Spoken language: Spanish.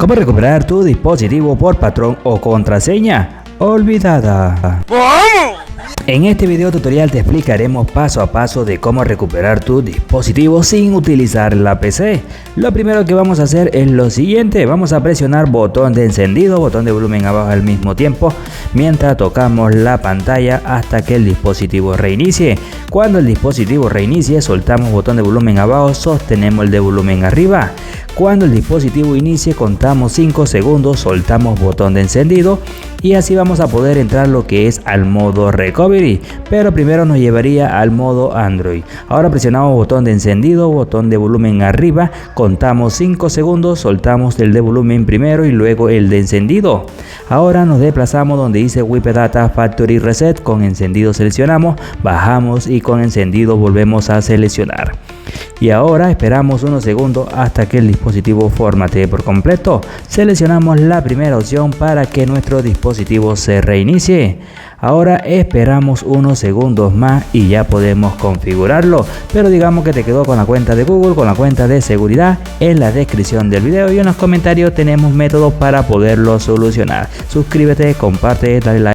¿Cómo recuperar tu dispositivo por patrón o contraseña olvidada? En este video tutorial te explicaremos paso a paso de cómo recuperar tu dispositivo sin utilizar la PC. Lo primero que vamos a hacer es lo siguiente: vamos a presionar botón de encendido, botón de volumen abajo al mismo tiempo, mientras tocamos la pantalla hasta que el dispositivo reinicie. Cuando el dispositivo reinicie, soltamos botón de volumen abajo, sostenemos el de volumen arriba. Cuando el dispositivo inicie, contamos 5 segundos, soltamos botón de encendido y así vamos a poder entrar lo que es al modo recovery, pero primero nos llevaría al modo Android. Ahora presionamos botón de encendido, botón de volumen arriba, contamos 5 segundos, soltamos el de volumen primero y luego el de encendido. Ahora nos desplazamos donde dice Wipe Data Factory Reset, con encendido seleccionamos, bajamos y con encendido volvemos a seleccionar. Y ahora esperamos unos segundos hasta que el dispositivo formatee por completo. Seleccionamos la primera opción para que nuestro dispositivo se reinicie. Ahora esperamos unos segundos más y ya podemos configurarlo. Pero digamos que te quedó con la cuenta de Google, con la cuenta de seguridad. En la descripción del video y en los comentarios tenemos métodos para poderlo solucionar. Suscríbete, comparte, dale like.